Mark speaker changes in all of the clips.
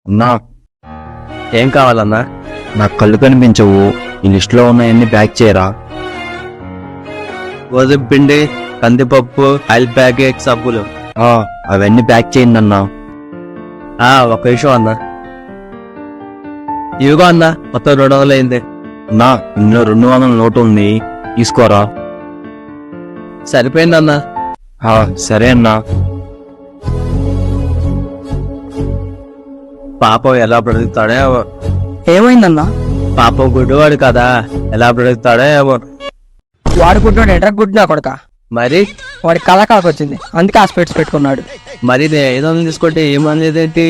Speaker 1: అన్నా
Speaker 2: ఏం కావాలన్నా?
Speaker 1: నాకు కళ్ళు కనిపించవు, ఈ లిస్ట్ లో ఉన్నాయన్ని ప్యాక్ చేయరా.
Speaker 2: గోధుమ పిండి, కందిపప్పు, ఆయిల్ ప్యాకెట్, సబ్బులు.
Speaker 1: అవన్నీ ప్యాక్ చేయండి అన్నా.
Speaker 2: ఒక విషయం అన్నా, ఇవిగో అన్నా మొత్తం 200 అయింది.
Speaker 1: అన్నా ఇందులో 200 నోటు ఉంది, తీసుకోరా.
Speaker 2: సరిపోయిందన్నా.
Speaker 1: సరే అన్నా.
Speaker 2: పాపం ఎలా బ్రతుకుతాడో ఏమో.
Speaker 3: ఏమైందన్నా?
Speaker 2: పాపం గుడ్డివాడు కదా, ఎలా బ్రతుకుతాడో ఏమో.
Speaker 3: వాడు గుడ్డు ఎట్రా గుడ్డు కొడక.
Speaker 2: మరి
Speaker 3: వాడి కళ కాకొచ్చింది, అందుకే ఆ స్పెట్స్ పెట్టుకున్నాడు.
Speaker 2: మరి 500 తీసుకుంటే ఏమనేదేంటి?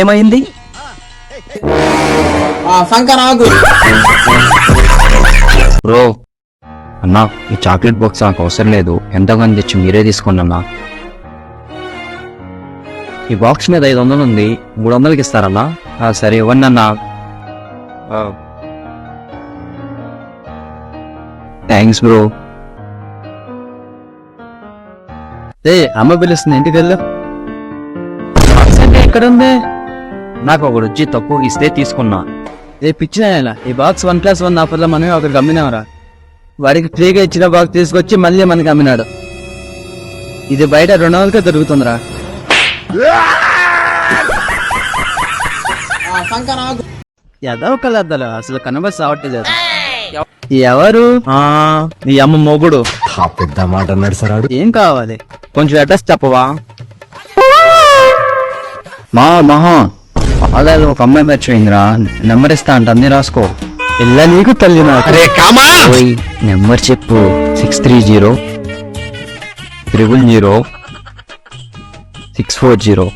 Speaker 3: ఏమైంది?
Speaker 1: బ్రో అన్నా, ఈ చాక్లెట్ బాక్స్ నాకు అవసరం లేదు, ఎంతగానో తెచ్చి మీరే తీసుకోండి అన్నా. ఈ బాక్స్ మీద 500 ఉంది, 300కి ఇస్తారన్నా? సరే ఇవ్వండి అన్నా. Thanks bro.
Speaker 2: అమ్మ పిలుస్తుంది, ఇంటికి వెళ్ళు. బాక్స్ అంటే ఎక్కడ ఉంది?
Speaker 1: నాకు ఒక రుచి తక్కువ ఇస్తే తీసుకున్నా.
Speaker 2: పిచ్చిన ఈ బాక్స్ 1+1 ఆఫర్లో మనమే ఒకరికి అమ్మినామరా. వాడికి ఫ్రీగా ఇచ్చిన బాక్స్ తీసుకొచ్చి మళ్ళీ మనకి అమ్మినాడు. ఇది బయట 200కే దొరుకుతుందిరా. ఎదవ కలద్దలు అసలు కనబడి సావట్లేదు. ఎవరు? నీ అమ్మ మొగుడు.
Speaker 1: పెద్ద మాట అన్నాడు సార్.
Speaker 2: ఏం కావాలి? కొంచెం అడ్రస్ చెప్పవా?
Speaker 1: మహా ఆదాలు ఒక అమ్మాయి మర్చిపోయిందిరా, నెంబర్ ఇస్తా అంట, అన్ని రాసుకో.
Speaker 2: ఇలా నీకు తల్లి
Speaker 1: నెంబర్ చెప్పు. 630000640.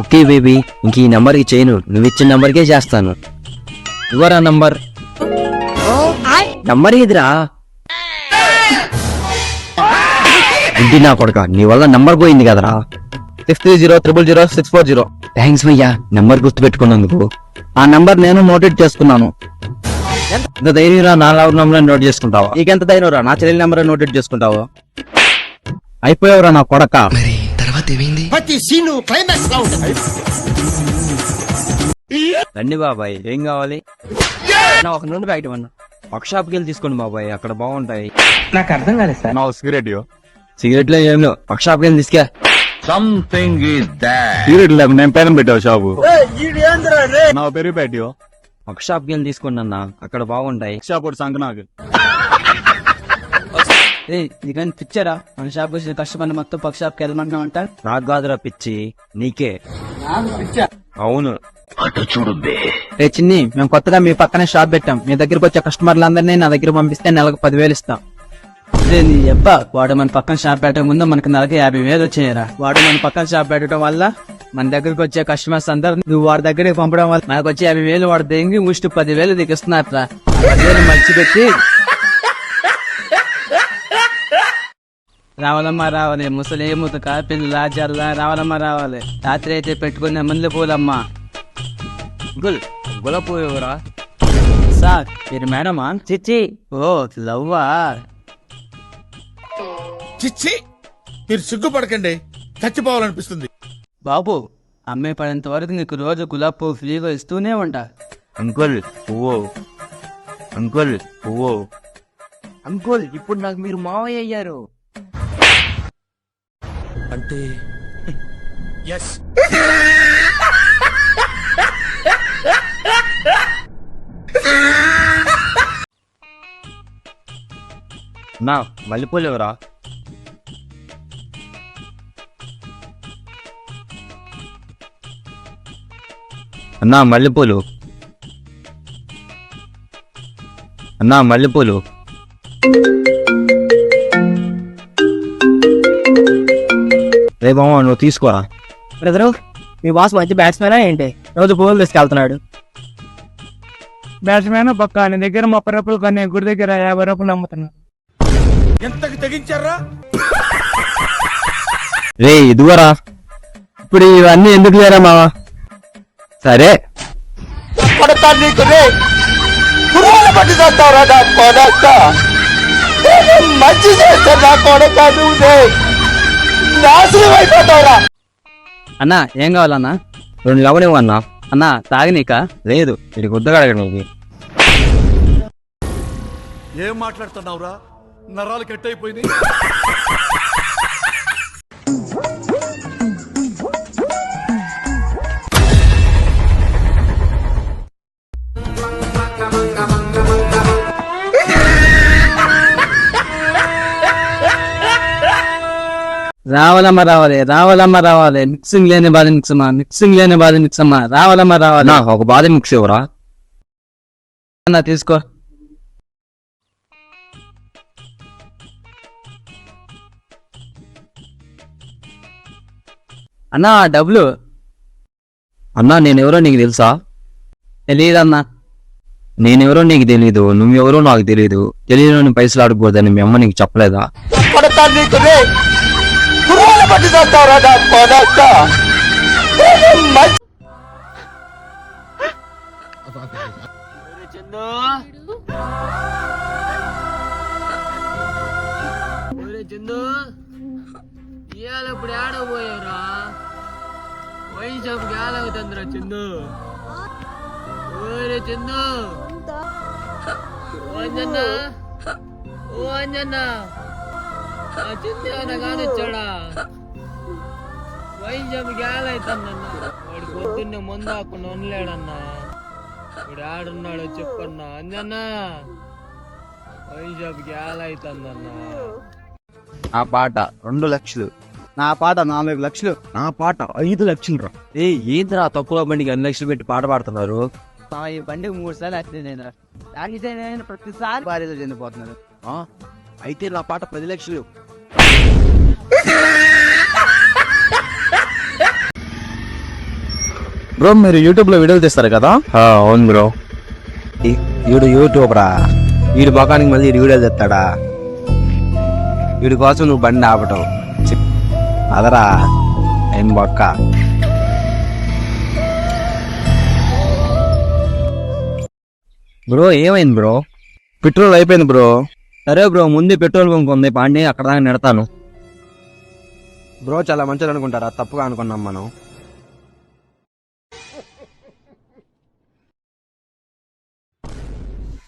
Speaker 1: ఓకే బేబీ, ఇంక ఈ నెంబర్కి చేయను, నువ్వు ఇచ్చిన నెంబర్కే చేస్తాను.
Speaker 2: ఇవ్వరా నంబర్.
Speaker 1: నంబర్ ఏదిరా? ఇంటి నా కొడక, నీ వల్ల నంబర్ పోయింది కదరా.
Speaker 2: 630000640.
Speaker 1: థ్యాంక్స్ భయ్యా, నెంబర్ గుర్తు పెట్టుకున్నందుకు. ఆ నంబర్ నేను నోటెడ్ చేసుకున్నాను.
Speaker 2: ఎంత ధైర్యం రా, నా నంబర్ నోట్ చేసుకుంటావా? నీకెంత ధైర్యం రా, నా చెల్లెలి నెంబర్ నోటెడ్ చేసుకుంటావు? అయిపోయావురా నా కొడక.
Speaker 1: రండి బాబాయ్, ఏం కావాలి?
Speaker 3: ఒక నుండి బయట ఉన్నా.
Speaker 1: వర్క్ షాప్కి వెళ్ళి తీసుకోండి బాబాయ్, అక్కడ బాగుంటాయి.
Speaker 3: నాకు అర్థం కాలేదు సార్.
Speaker 1: సిగరెట్లో ఏం లేవు, వర్క్ షాప్కి వెళ్ళి తీసుకే.
Speaker 4: సిగరెట్ లేకుండా నేను పేదం పెట్టావు షాపు. నా పేరు పెట్టావు.
Speaker 1: వర్క్ షాప్కి వెళ్ళి తీసుకోండి అన్న, అక్కడ బాగుంటాయి.
Speaker 4: షాప్ సంక నాకు
Speaker 3: ఇదిగని పిచ్చారా? మన షాప్ వచ్చిన కస్టమర్ మొత్తం పక్క షాప్కి వెళ్ళమంటున్నాం అంట.
Speaker 1: నాకు కాదురా పిచ్చి, నీకే. అవును.
Speaker 3: చిన్ని, మేము కొత్తగా మీ పక్కనే షాప్ పెట్టాం. మీ దగ్గరకు వచ్చే కస్టమర్లందరినీ నా దగ్గర పంపిస్తే నెలకు 10,000 ఇస్తాం. వాడు మన పక్కన షాప్ పెట్టక ముందు మనకు నెలకి 50,000 వచ్చాయరా. వాడు మన పక్కన షాప్ పెట్టడం వల్ల మన దగ్గరకు వచ్చే కస్టమర్స్ అందరు నువ్వు వాడి దగ్గరికి పంపడం వల్ల మనకు వచ్చే 50,000 వాడు దేనికి ముష్టి 10,000 దిగిస్తున్నారట. 10,000 మంచి పెట్టి రావాలమ్మ రావాలి, ముసలి ముతక పిల్లల జల్ల రావాలమ్మ రావాలి. రాత్రి అయితే పెట్టుకునే మల్లె పూలమ్మా.
Speaker 1: గులాబీ ఎవరా?
Speaker 3: సార్ మీరు మేడమా? చిచ్చి. ఓ లవ్వా?
Speaker 5: చిచ్చి, మీరు సిగ్గుపడకండి, చచ్చిపోవాలనిపిస్తుంది.
Speaker 3: బాబు, అమ్మే పడేంత వరకు నీకు రోజు గులాబీ పువ్వు ఫ్రీగా ఇస్తూనే ఉంటా.
Speaker 1: అంకుల్ పువ్వు, అంకుల్ పువ్వు. అంకుల్, ఇప్పుడు నాకు మీరు మావయ్య అయ్యారు.
Speaker 5: అంటే ఎస్.
Speaker 1: నా మల్లెపూలు ఎవరా? అన్నా మల్లెపూలు, అన్నా మల్లెపూలు. రే బామ్మ, నువ్వు తీసుకోరా.
Speaker 3: బ్రదరు, మీ బాస్ మంచి బ్యాట్స్మెనా ఏంటి? రోజు పువ్వులు తీసుకెళ్తున్నాడు. బ్యాట్స్మెన్ పక్క నీ దగ్గర 30 రూపాయలు కానీ గుడి దగ్గర 50 రూపాయలు అమ్ముతున్నాడు.
Speaker 5: ఎంతకి తెగించారా?
Speaker 1: రే ఇదిగోరా. ఇప్పుడు ఇవన్నీ ఎందుకు లేరా మావా? సరే
Speaker 5: మంచి చేస్తా నా కొడక, నువ్వు నాశనం అయిపోతావురా.
Speaker 3: అన్నా ఏం కావాలన్నా?
Speaker 1: 2 లవణివ్వు అన్నా.
Speaker 3: అన్నా తాగనీకా?
Speaker 1: లేదు ఇది కొద్దిగా అడగడు నీకు.
Speaker 5: ఏం మాట్లాడుతున్నావురా? నరాలు కట్ అయిపోయింది.
Speaker 3: రావాలమ్మా మిక్సింగ్ లేని బాధ మిక్సమ్మా రావాలమ్మా రావాలి.
Speaker 1: అన్నా ఒక బాదం మిక్స్ ఇవ్వరా?
Speaker 3: అన్నా తీసుకో. అన్నా డబ్బులు.
Speaker 1: అన్నా నేనెవరో నీకు తెలుసా?
Speaker 3: తెలియదన్నా.
Speaker 1: నేనెవరో నీకు తెలీదు, నువ్వెవరో నాకు తెలీదు. తెలియని పైసలు అడగకూడదని మీ అమ్మ నీకు చెప్పలేదా?
Speaker 6: ఇవాళ ఇప్పుడు ఆడపోయారా? వైన్ షాప్ గాలవుతుందిరా చందు. ఓరే చందు, ఓ అంజన్న, ఓ అంజన్న, ఆ చందు ఏమైనా కానొచ్చాడా? Wine shop గాలవుతుందన్నా. వాడు పొద్దున్నే ముందు ఆకుండా ఉండలేడన్నా. వాడు ఆడున్నాడో చెప్పన్నా. అంజన్న వైన్ షాప్ గాలవుతుందన్నా.
Speaker 2: ఆ పాట 2 లక్షలు, నా పాట 4 లక్షలు,
Speaker 1: నా పాట 5 లక్షలు రా. ఏంద్రా తక్కువ బండికి 2 లక్షలు పెట్టి పాట పాడుతున్నారు?
Speaker 2: ఈ బండికి 3 సార్లు యాక్సిడెంట్ అయినా ప్రతిసారి భార్యతో చనిపోతున్నారు.
Speaker 1: అయితే నా పాట 10 లక్షలు.
Speaker 4: బ్రో మీరు యూట్యూబ్ లో వీడియోలు తీస్తారు కదా?
Speaker 1: అవును బ్రో. వీడు యూట్యూబ్ రా. వీడి మొఖానికి మళ్ళీ వీడియోలు తెస్తాడా? వీడి కోసం నువ్వు బండి ఆపటం అదరా ఏం బొక్క. బ్రో ఏమైంది బ్రో?
Speaker 4: పెట్రోల్ అయిపోయింది బ్రో.
Speaker 1: సరే బ్రో, ముందు పెట్రోల్ బంక్ ఉంది, పాండి అక్కడ దాకా నెడతాను.
Speaker 4: బ్రో చాలా మంచిది అనుకుంటారా? తప్పుగా అనుకున్నాం మనం.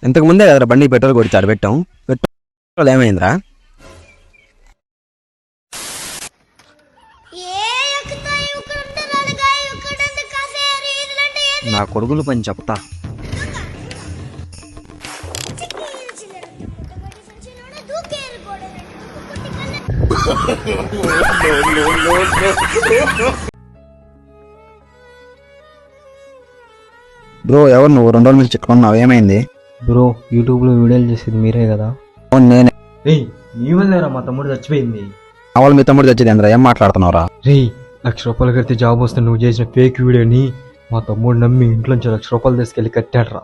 Speaker 4: ఇంతకు ముందే కదరా బండి పెట్రోల్ కొడిచాడు పెట్టాం. పెట్రోల్ ఏమైందిరా?
Speaker 1: నా కొడుకులు పని చెప్తా.
Speaker 4: బ్రో ఎవరు నువ్వు? 2 రోజుల నుంచి చెప్పుకున్నావు, ఏమైంది?
Speaker 7: బ్రో యూట్యూబ్ లో వీడియోలు చేసేది మీరే కదా?
Speaker 4: అవును నేనే.
Speaker 7: నీ వల్లేరా మా తమ్ముడు చచ్చిపోయింది.
Speaker 4: అవల్ మీ తమ్ముడు చచ్చేది ఏంద్రా? ఏం మాట్లాడుతున్నావురా?
Speaker 7: ₹1,00,000 కడితే జాబ్ వస్తే నువ్వు చేసిన ఫేక్ వీడియోని మా తమ్ముడు నమ్మి ఇంట్లోంచి ₹1,00,000 తీసుకెళ్లి కట్టాడురా.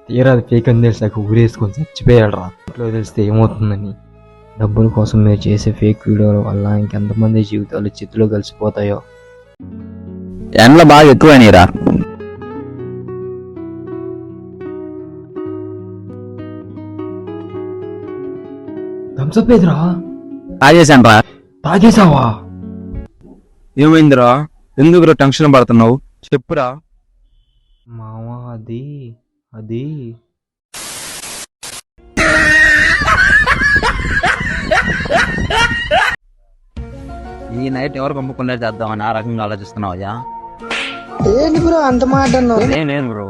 Speaker 7: తీరా అది ఫేక్ అని తెలిసాక ఊరేసుకొని చచ్చిపోయాడురా. ఇంట్లో తెలిస్తే ఏమవుతుందని. డబ్బుల కోసం మీరు చేసే ఫేక్ వీడియోల వల్ల ఇంకెంతమంది జీవితాలు చేతిలో కలిసిపోతాయో.
Speaker 1: ఎండలు బాగా ఎక్కువైనరా?
Speaker 7: థమ్స్అప్ ఏదిరా?
Speaker 1: తాగేశాను రా.
Speaker 7: తాగేసావా?
Speaker 4: ఏమైందిరా? ఎందుకు టెన్షన్ పడుతున్నావు? చెప్పురా.
Speaker 7: మావా అది అది
Speaker 1: ఈ నైట్ ఎవరు పంపకుండా చేద్దామని ఆ రకంగా ఆలోచిస్తున్నావా?
Speaker 8: ఏంటి బ్రో అంత మాట అన్నావు?
Speaker 1: ఏం లేదు బ్రో,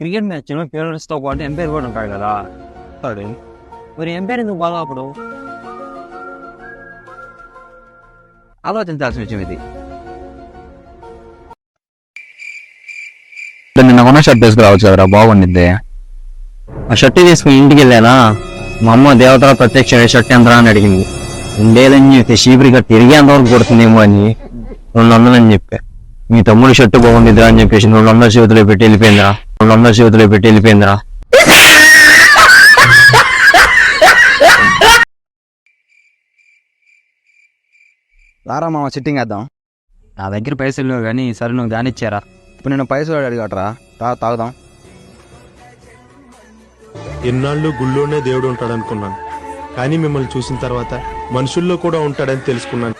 Speaker 1: క్రికెట్ మ్యాచ్ పేరెంట్స్ తో పాటు ఎంపైర్ కూడా ఉంటాడు కదా. సరే మరి ఎంపైర్ ఎందుకు బాగా అప్పుడు ఆలోచించాల్సిన విషయం ఇది.
Speaker 4: నిన్న కొన్న షర్ట్ వేసుకురావచ్చు కదరా, బాగుండిద్ది.
Speaker 1: ఆ షర్ట్ తీసుకుని ఇంటికి వెళ్ళానా, మా అమ్మ దేవతల ప్రత్యక్ష షర్ట్ ఎంత అని అడిగింది. ఉండేదని చెప్తే షీపురిగా తిరిగి అంతవరకు కొడుతుందేమో అని 200 అని చెప్పా. మీ తమ్ముడు షర్ట్ బాగుందిద్దా అని చెప్పేసి 200 చేతిలో పెట్టి వెళ్ళిపోయిందిరా. 200 చేతిలో పెట్టి వెళ్ళిపోయిందిరా.
Speaker 4: రారా మామ సిట్టింగ్ వేద్దాం.
Speaker 1: నా దగ్గర పైసలు లేవు కానీ సరే నువ్వు దాని ఇచ్చారా.
Speaker 4: ఇప్పుడు నేను పైసలు అడిగాటరా, తాగుదాం.
Speaker 9: ఎన్నాళ్ళు గుళ్ళోనే దేవుడు ఉంటాడనుకున్నాను, కానీ మిమ్మల్ని చూసిన తర్వాత మనుషుల్లో కూడా ఉంటాడని తెలుసుకున్నాను.